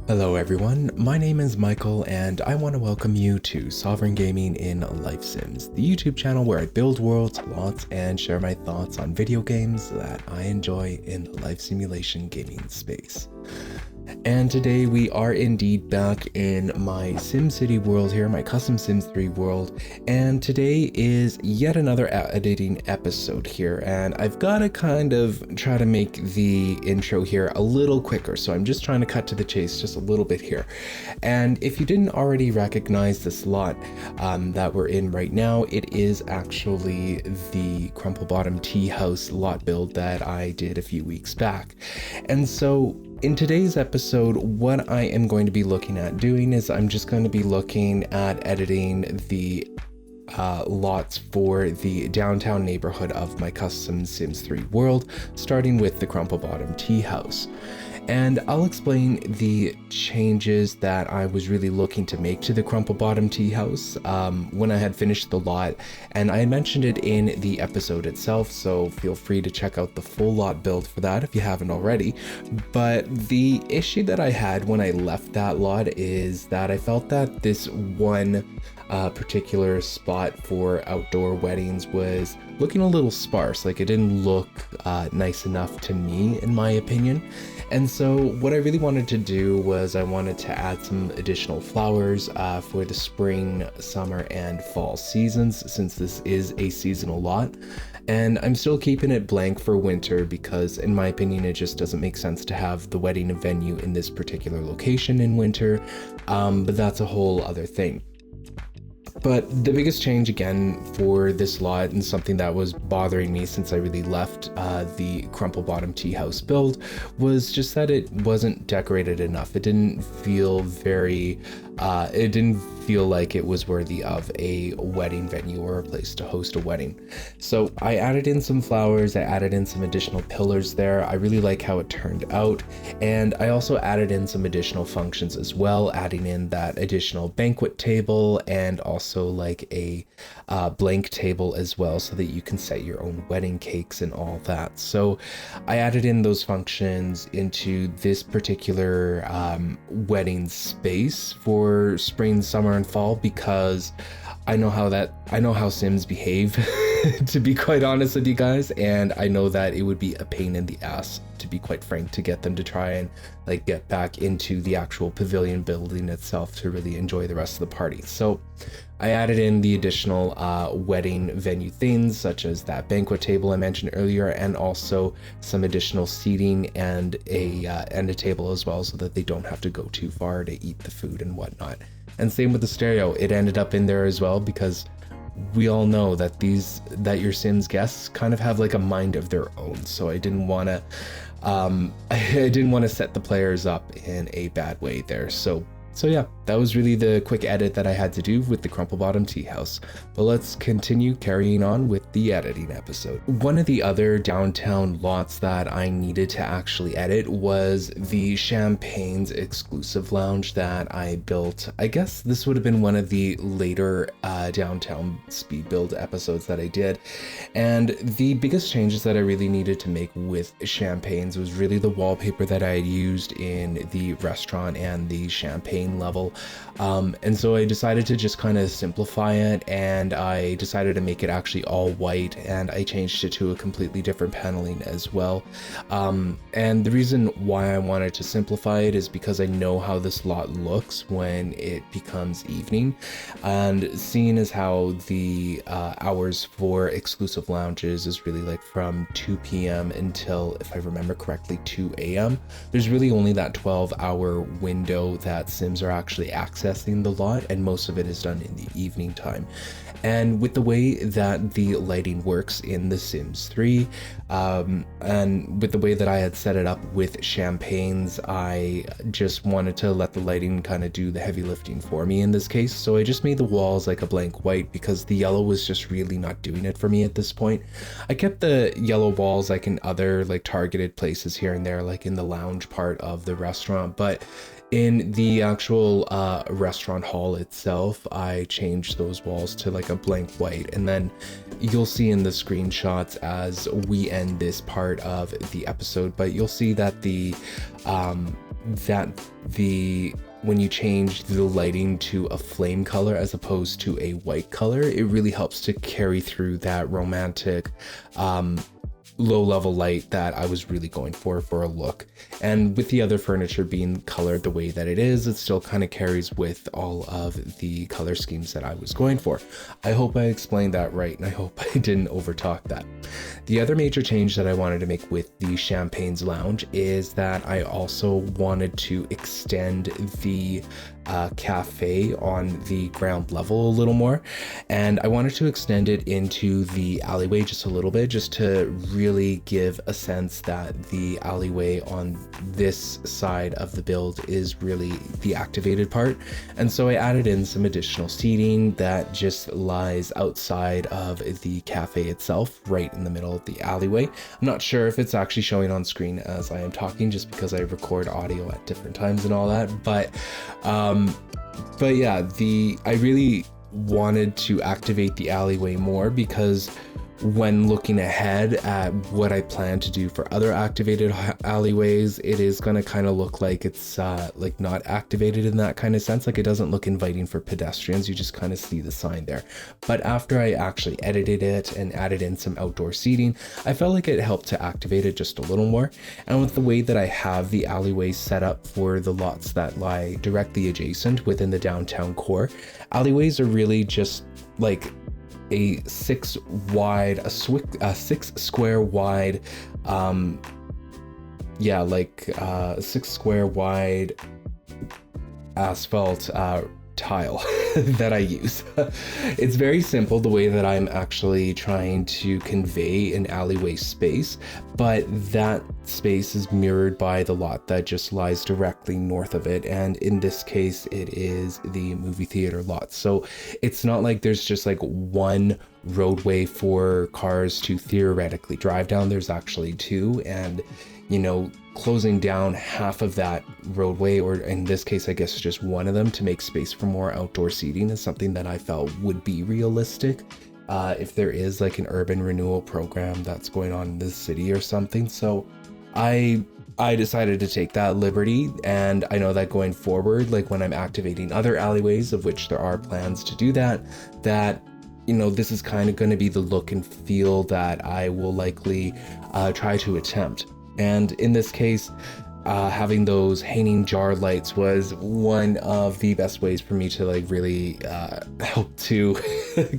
Hello everyone, my name is Michael and I want to welcome you to Sovereign Gaming in Life Sims, the YouTube channel where I build worlds, lots, and share my thoughts on video games that I enjoy in the life simulation gaming space. And today we are indeed back in my SimCity world here, my custom Sims 3 world, and today is yet another editing episode here, and I've got to kind of try to make the intro here a little quicker, so I'm just trying to cut to the chase just a little bit here. And if you didn't already recognize this lot that we're in right now, it is actually the Crumplebottom tea house lot build that I did a few weeks back. And so in today's episode, what I am going to be looking at doing is I'm just going to be looking at editing the lots for the downtown neighborhood of my custom Sims 3 world, starting with the Crumplebottom tea house. And I'll explain the changes that I was really looking to make to the Crumplebottom tea house when I had finished the lot, and I mentioned it in the episode itself, so feel free to check out the full lot build for that if you haven't already. But the issue that I had when I left that lot is that I felt that this one particular spot for outdoor weddings was looking a little sparse, like it didn't look nice enough to me, in my opinion. And so what I really wanted to do was I wanted to add some additional flowers for the spring, summer, and fall seasons, since this is a seasonal lot. And I'm still keeping it blank for winter because, in my opinion, it just doesn't make sense to have the wedding venue in this particular location in winter, but that's a whole other thing. But the biggest change again for this lot, and something that was bothering me since I really left the Crumplebottom tea house build, was just that it wasn't decorated enough. It didn't feel like it was worthy of a wedding venue or a place to host a wedding. So I added in some flowers, I added in some additional pillars there. I really like how it turned out. And I also added in some additional functions as well, adding in that additional banquet table and also like a blank table as well, so that you can set your own wedding cakes and all that. So I added in those functions into this particular wedding space for spring, summer, and fall, because I know how Sims behave to be quite honest with you guys, and I know that it would be a pain in the ass, to be quite frank, to get them to try and like get back into the actual pavilion building itself to really enjoy the rest of the party. So I added in the additional wedding venue things, such as that banquet table I mentioned earlier, and also some additional seating and a table as well, so that they don't have to go too far to eat the food and whatnot. And same with the stereo, it ended up in there as well, because we all know that your Sims guests kind of have like a mind of their own. So I didn't want to set the players up in a bad way there. So yeah, that was really the quick edit that I had to do with the Crumplebottom tea house. But let's continue carrying on with the editing episode. One of the other downtown lots that I needed to actually edit was the Champagne's exclusive lounge that I built. I guess this would have been one of the later downtown speed build episodes that I did. And the biggest changes that I really needed to make with Champagne's was really the wallpaper that I had used in the restaurant and the Champagne level, and so I decided to just kind of simplify it, and I decided to make it actually all white, and I changed it to a completely different paneling as well. And the reason why I wanted to simplify it is because I know how this lot looks when it becomes evening, and seeing as how the hours for exclusive lounges is really like from 2 p.m. until, if I remember correctly, 2 a.m. There's really only that 12-hour window that Sims are actually accessing the lot, and most of it is done in the evening time. And with the way that the lighting works in The Sims 3, and with the way that I had set it up with Champagne's, I just wanted to let the lighting kind of do the heavy lifting for me in this case. So I just made the walls like a blank white, because the yellow was just really not doing it for me at this point. I kept the yellow walls like in other like targeted places here and there, like in the lounge part of the restaurant, but in the actual restaurant hall itself, I changed those walls to like a blank white, and then you'll see in the screenshots as we end this part of the episode, but you'll see that the that when you change the lighting to a flame color as opposed to a white color, it really helps to carry through that romantic, low level light that I was really going for a look. And with the other furniture being colored the way that it is, it still kind of carries with all of the color schemes that I was going for. I hope I explained that right, and I hope I didn't overtalk that. The other major change that I wanted to make with the Champagne's Lounge is that I also wanted to extend the cafe on the ground level a little more, and I wanted to extend it into the alleyway just a little bit, just to really give a sense that the alleyway on this side of the build is really the activated part. And so I added in some additional seating that just lies outside of the cafe itself, right in the middle of the alleyway. I'm not sure if it's actually showing on screen as I am talking, just because I record audio at different times and all that, but yeah, I really wanted to activate the alleyway more, because when looking ahead at what I plan to do for other activated alleyways, it is going to kind of look like it's like not activated in that kind of sense. Like, it doesn't look inviting for pedestrians. You just kind of see the sign there. But after I actually edited it and added in some outdoor seating, I felt like it helped to activate it just a little more. And with the way that I have the alleyway set up for the lots that lie directly adjacent within the downtown core, alleyways are really just like a 6 square wide 6 square wide asphalt tile that I use. It's very simple the way that I'm actually trying to convey an alleyway space, but that space is mirrored by the lot that just lies directly north of it, and in this case it is the movie theater lot. So it's not like there's just like one roadway for cars to theoretically drive down. There's actually two, and closing down half of that roadway, or in this case I guess just one of them, to make space for more outdoor seating is something that I felt would be realistic if there is like an urban renewal program that's going on in this city or something. So I decided to take that liberty, and I know that going forward, like when I'm activating other alleyways, of which there are plans to do that this is kind of going to be the look and feel that I will likely try to attempt. And in this case, having those hanging jar lights was one of the best ways for me to like really help to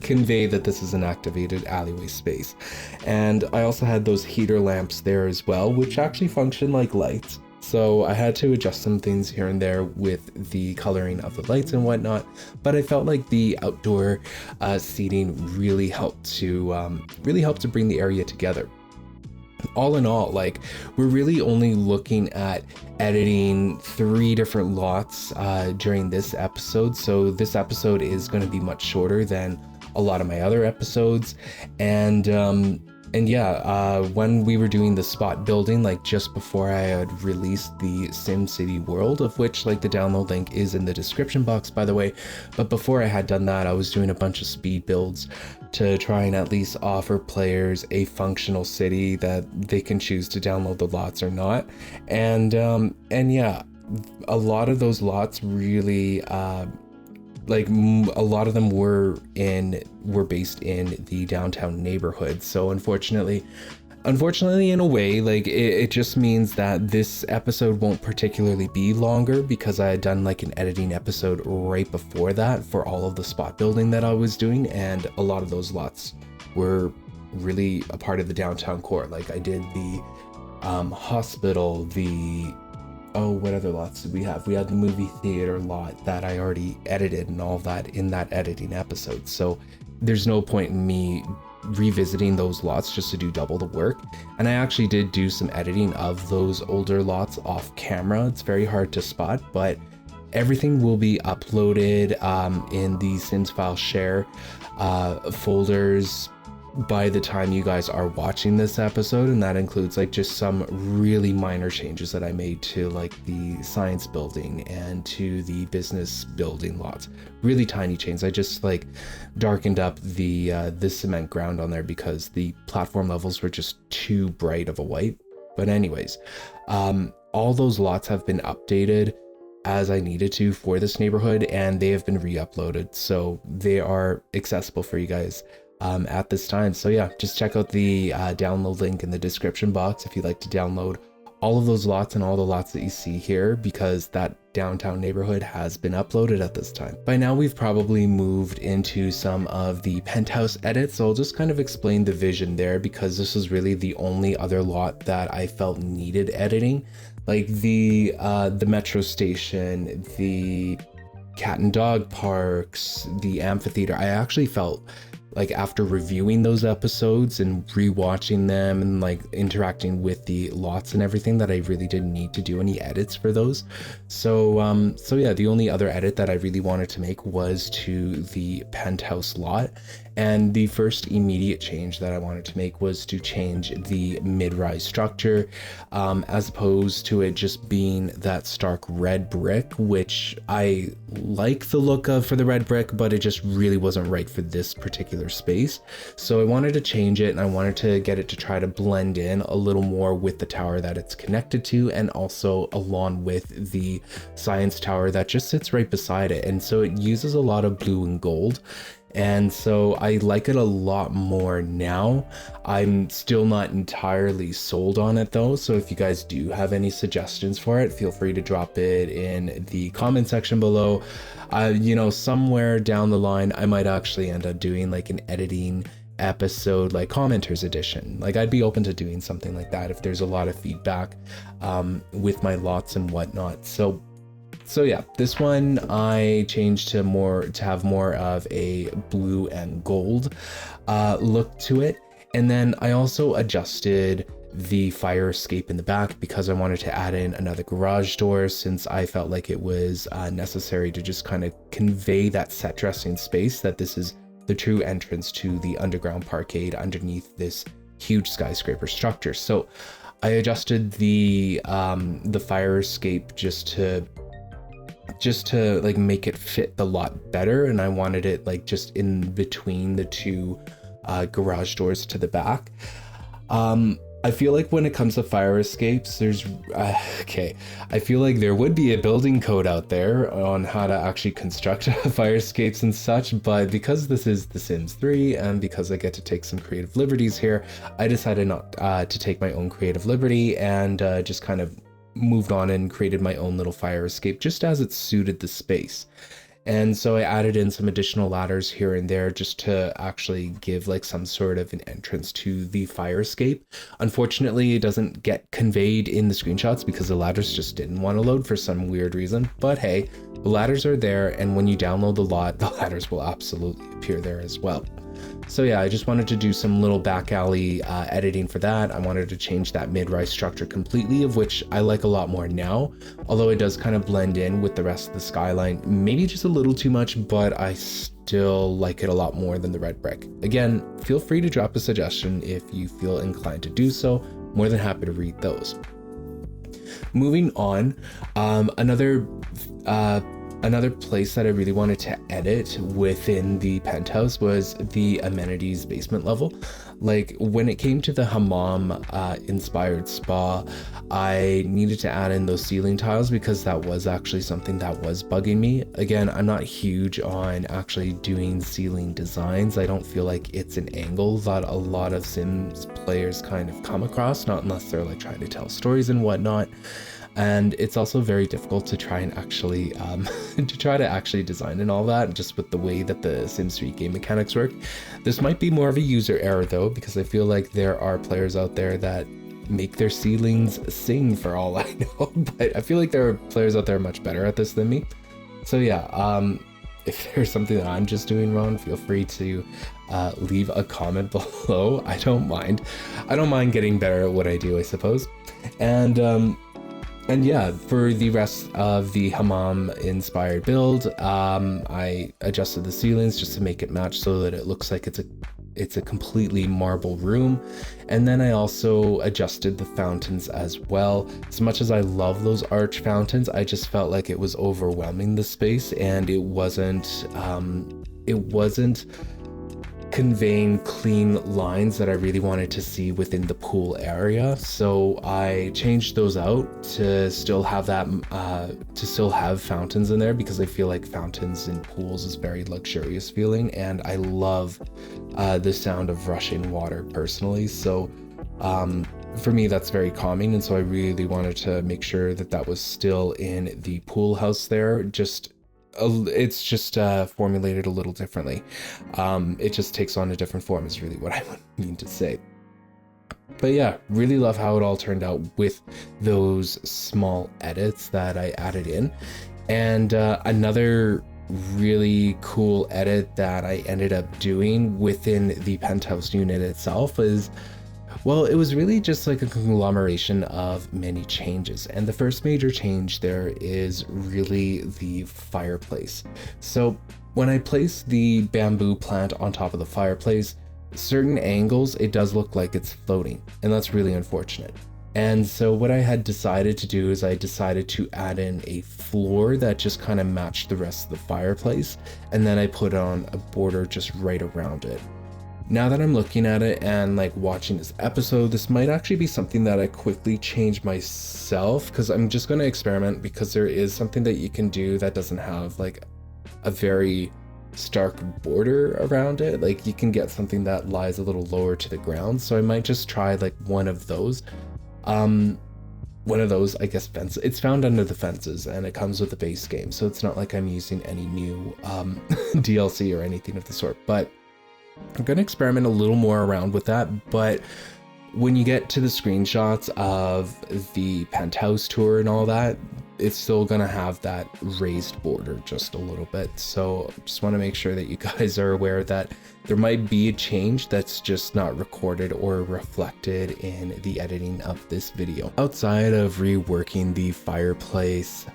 convey that this is an activated alleyway space. And I also had those heater lamps there as well, which actually function like lights. So I had to adjust some things here and there with the coloring of the lights and whatnot, but I felt like the outdoor seating really helped to bring the area together. All in all, like, we're really only looking at editing 3 different lots during this episode. So this episode is going to be much shorter than a lot of my other episodes. And when we were doing the spot building, like just before I had released the SimCity world, of which like the download link is in the description box, by the way, but before I had done that, I was doing a bunch of speed builds to try and at least offer players a functional city that they can choose to download the lots or not. And a lot of those lots really a lot of them were based in the downtown neighborhood. So unfortunately in a way, like it just means that this episode won't particularly be longer, because I had done like an editing episode right before that for all of the spot building that I was doing, and a lot of those lots were really a part of the downtown core. Like I did the hospital, what other lots did we have? We had the movie theater lot that I already edited and all that in that editing episode. So there's no point in me revisiting those lots just to do double the work. And I actually did do some editing of those older lots off camera. It's very hard to spot, but everything will be uploaded in the Sims File Share folders by the time you guys are watching this episode, and that includes like just some really minor changes that I made to like the science building and to the business building lots. Really tiny changes. I just like darkened up the cement ground on there because the platform levels were just too bright of a white. But anyways, all all those lots have been updated as I needed to for this neighborhood, and they have been re-uploaded, so they are accessible for you guys at this time. So yeah, just check out the download link in the description box if you'd like to download all of those lots and all the lots that you see here, because that downtown neighborhood has been uploaded at this time. By now we've probably moved into some of the penthouse edits, so I'll just kind of explain the vision there, because this is really the only other lot that I felt needed editing. Like the metro station, the cat and dog parks, the amphitheater. I actually felt like after reviewing those episodes and rewatching them and like interacting with the lots and everything, that I really didn't need to do any edits for those. So yeah, the only other edit that I really wanted to make was to the penthouse lot. And the first immediate change that I wanted to make was to change the mid-rise structure, as opposed to it just being that stark red brick, which I like the look of for the red brick, but it just really wasn't right for this particular space. So I wanted to change it, and I wanted to get it to try to blend in a little more with the tower that it's connected to, and also along with the science tower that just sits right beside it. And so it uses a lot of blue and gold. And so I like it a lot more now. I'm still not entirely sold on it though, so if you guys do have any suggestions for it, feel free to drop it in the comment section below. You know, somewhere down the line I might actually end up doing like an editing episode, like commenters edition. Like I'd be open to doing something like that if there's a lot of feedback with my lots and whatnot. So yeah, this one I changed to have more of a blue and gold look to it. And then I also adjusted the fire escape in the back because I wanted to add in another garage door, since I felt like it was necessary to just kind of convey that set dressing space, that this is the true entrance to the underground parkade underneath this huge skyscraper structure. So I adjusted the fire escape just to like make it fit the lot better, and I wanted it like just in between the two garage doors to the back. I feel like when it comes to fire escapes, there's I feel like there would be a building code out there on how to actually construct fire escapes and such, but because this is The Sims 3 and because I get to take some creative liberties here, I decided not to take my own creative liberty, and just kind of moved on and created my own little fire escape just as it suited the space. And so I added in some additional ladders here and there just to actually give like some sort of an entrance to the fire escape. Unfortunately, it doesn't get conveyed in the screenshots because the ladders just didn't want to load for some weird reason. But hey, the ladders are there, and when you download the lot, the ladders will absolutely appear there as well. So yeah, I just wanted to do some little back alley editing for that. I wanted to change that mid-rise structure completely, of which I like a lot more now, although it does kind of blend in with the rest of the skyline, maybe just a little too much, but I still like it a lot more than the red brick. Again, feel free to drop a suggestion if you feel inclined to do so. More than happy to read those. Moving on, another place that I really wanted to edit within the penthouse was the amenities basement level. Like when it came to the hammam inspired spa, I needed to add in those ceiling tiles because that was actually something that was bugging me. Again, I'm not huge on actually doing ceiling designs. I don't feel like it's an angle that a lot of Sims players kind of come across, not unless they're like trying to tell stories and whatnot. And it's also very difficult to try and actually design and all that, just with the way that the Sims 3 game mechanics work. This might be more of a user error though, because I feel like there are players out there that make their ceilings sing for all I know, but I feel like there are players out there much better at this than me. So yeah, if there's something that I'm just doing wrong, feel free to leave a comment below. I don't mind getting better at what I do, I suppose. And yeah, for the rest of the hammam inspired build, I adjusted the ceilings just to make it match so that it looks like it's a completely marble room. And then I also adjusted the fountains as well. As much as I love those arch fountains, I just felt like it was overwhelming the space, and it wasn't conveying clean lines that I really wanted to see within the pool area. So I changed those out to still have that, to still have fountains in there, because I feel like fountains in pools is very luxurious feeling, and I love the sound of rushing water personally. So for me, that's very calming, and so I really wanted to make sure that that was still in the pool house there. It's just formulated a little differently. It just takes on a different form is really what I would mean to say. But yeah, really love how it all turned out with those small edits that I added in. And another really cool edit that I ended up doing within the penthouse unit itself is, well, it was really just like a conglomeration of many changes. And the first major change there is really the fireplace. So when I place the bamboo plant on top of the fireplace, certain angles, it does look like it's floating, and that's really unfortunate. And so what I had decided to do is I decided to add in a floor that just kind of matched the rest of the fireplace, and then I put on a border just right around it. Now that I'm looking at it and like watching this episode, this might actually be something that I quickly change myself, because I'm just going to experiment, because there is something that you can do that doesn't have like a very stark border around it. Like you can get something that lies a little lower to the ground. So I might just try like one of those, I guess, fence. It's found under the fences, and it comes with the base game. So it's not like I'm using any new DLC or anything of the sort, but I'm going to experiment a little more around with that. But when you get to the screenshots of the penthouse tour and all that, it's still going to have that raised border just a little bit. So just want to make sure that you guys are aware that there might be a change that's just not recorded or reflected in the editing of this video. Outside of reworking the fireplace,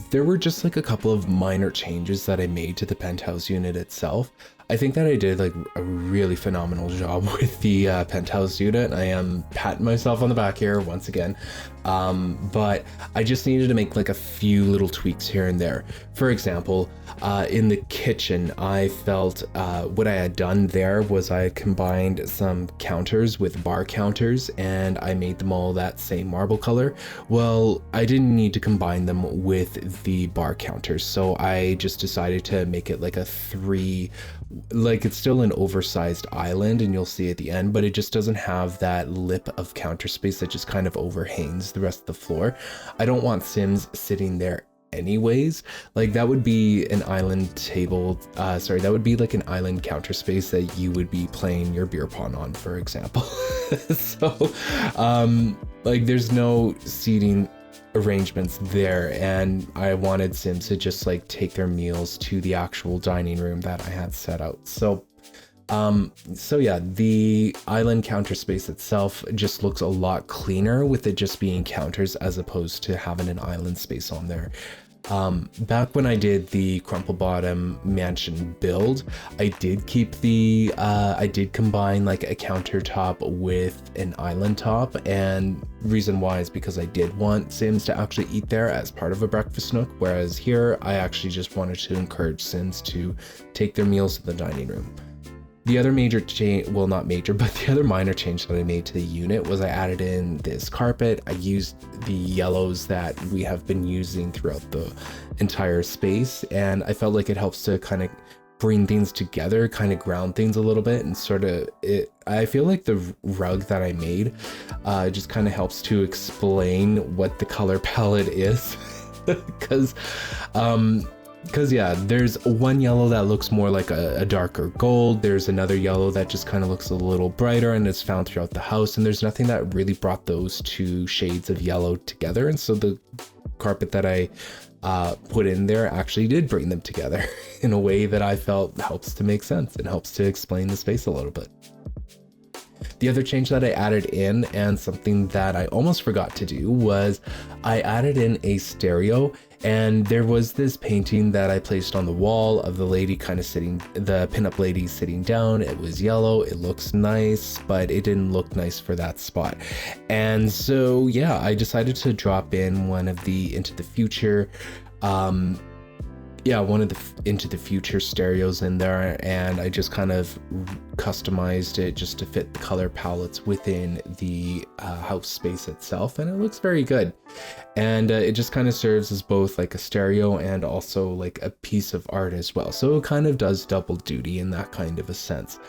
there were just like a couple of minor changes that I made to the penthouse unit itself. I think that I did like a really phenomenal job with the penthouse unit. I am patting myself on the back here once again, but I just needed to make like a few little tweaks here and there. For example, in the kitchen, I felt what I had done there was I combined some counters with bar counters, and I made them all that same marble color. Well, I didn't need to combine them with the bar counters, so I just decided to make it like a like it's still an oversized island, and you'll see at the end, but it just doesn't have that lip of counter space that just kind of overhangs the rest of the floor. I don't want Sims sitting there anyways. Like that would be an island table, that would be like an island counter space that you would be playing your beer pong on, for example. So like there's no seating arrangements there, and I wanted Sims to just like take their meals to the actual dining room that I had set out. So yeah, the island counter space itself just looks a lot cleaner with it just being counters as opposed to having an island space on there. Back when I did the Crumplebottom mansion build, I did keep the, I did combine like a countertop with an island top, and reason why is because I did want Sims to actually eat there as part of a breakfast nook, whereas here I actually just wanted to encourage Sims to take their meals to the dining room. The other major change, well not major, but the other minor change that I made to the unit was I added in this carpet. I used the yellows that we have been using throughout the entire space, and I felt like it helps to kind of bring things together, kind of ground things a little bit, and sort of I feel like the rug that I made just kind of helps to explain what the color palette is. Because yeah, there's one yellow that looks more like a darker gold. There's another yellow that just kind of looks a little brighter, and it's found throughout the house. And there's nothing that really brought those two shades of yellow together. And so the carpet that I put in there actually did bring them together in a way that I felt helps to make sense and helps to explain the space a little bit. The other change that I added in, and something that I almost forgot to do, was I added in a stereo, and there was this painting that I placed on the wall of the lady kind of sitting, the pinup lady sitting down. It was yellow, it looks nice, but it didn't look nice for that spot. And so yeah, I decided to drop in one of the Into the Future yeah, one of the Into the Future stereos in there, and I just kind of customized it just to fit the color palettes within the house space itself, and it looks very good. And it just kind of serves as both like a stereo and also like a piece of art as well, so it kind of does double duty in that kind of a sense.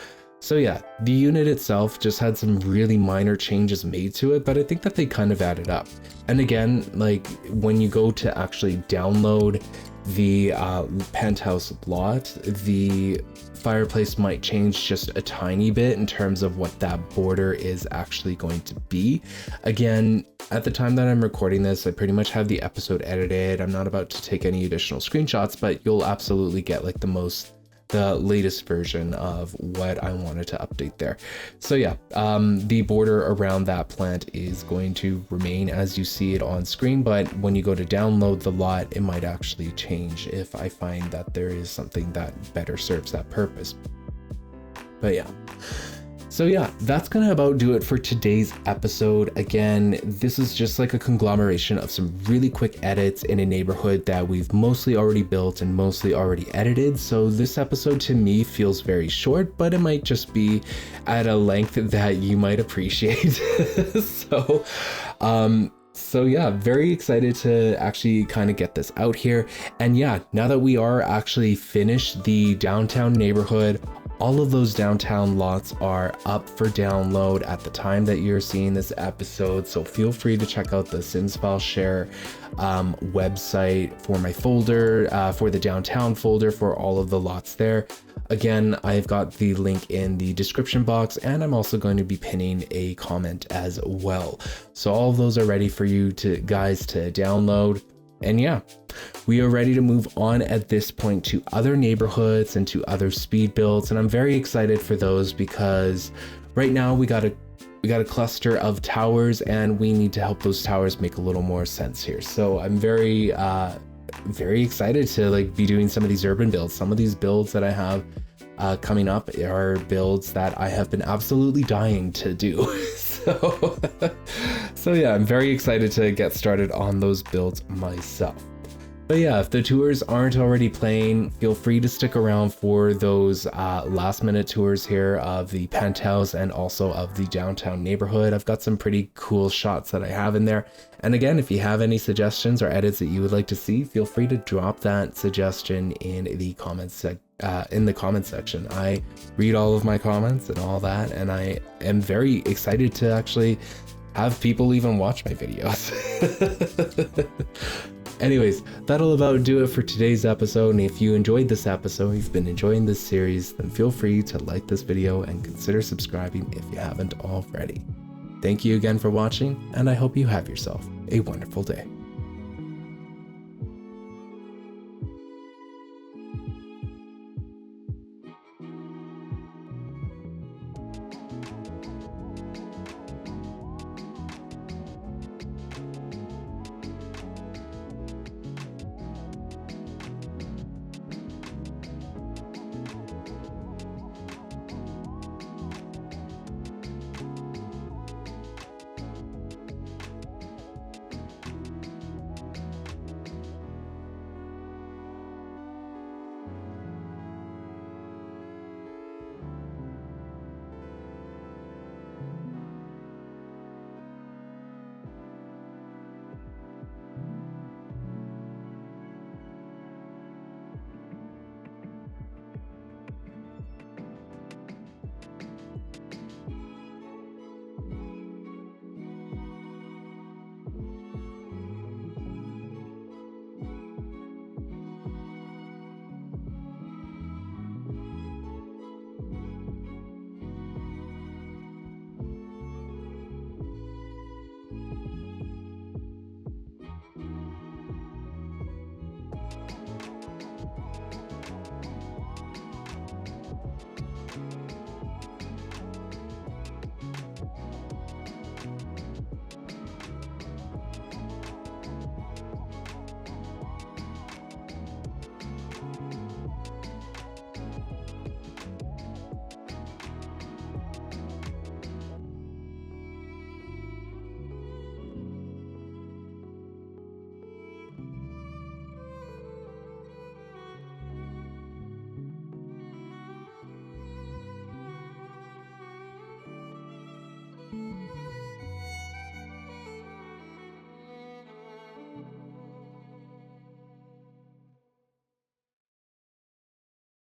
So yeah, the unit itself just had some really minor changes made to it, but I think that they kind of added up. And again, like when you go to actually download the Penthouse lot, the fireplace might change just a tiny bit in terms of what that border is actually going to be. Again, at the time that I'm recording this, I pretty much have the episode edited. I'm not about to take any additional screenshots, but you'll absolutely get like the latest version of what I wanted to update there. So yeah, the border around that plant is going to remain as you see it on screen, but when you go to download the lot, it might actually change if I find that there is something that better serves that purpose. But yeah. So yeah, that's gonna about do it for today's episode. Again, this is just like a conglomeration of some really quick edits in a neighborhood that we've mostly already built and mostly already edited. So this episode to me feels very short, but it might just be at a length that you might appreciate. So yeah, very excited to actually kind of get this out here. And yeah, now that we are actually finished the downtown neighborhood, all of those downtown lots are up for download at the time that you're seeing this episode. So feel free to check out the Sims File Share website for my folder, for the downtown folder for all of the lots there. Again, I've got the link in the description box, and I'm also going to be pinning a comment as well. So all of those are ready for you guys to download. And yeah, we are ready to move on at this point to other neighborhoods and to other speed builds. And I'm very excited for those because right now we got a cluster of towers, and we need to help those towers make a little more sense here. So I'm very excited to like be doing some of these urban builds. Some of these builds that I have coming up are builds that I have been absolutely dying to do. So yeah, I'm very excited to get started on those builds myself. But yeah, if the tours aren't already playing, feel free to stick around for those last minute tours here of the Penthouse and also of the downtown neighborhood. I've got some pretty cool shots that I have in there. And again, if you have any suggestions or edits that you would like to see, feel free to drop that suggestion in the comment section. I read all of my comments and all that, and I am very excited to actually have people even watch my videos. Anyways, that'll about do it for today's episode, and if you enjoyed this episode, you've been enjoying this series, then feel free to like this video and consider subscribing if you haven't already. Thank you again for watching, and I hope you have yourself a wonderful day.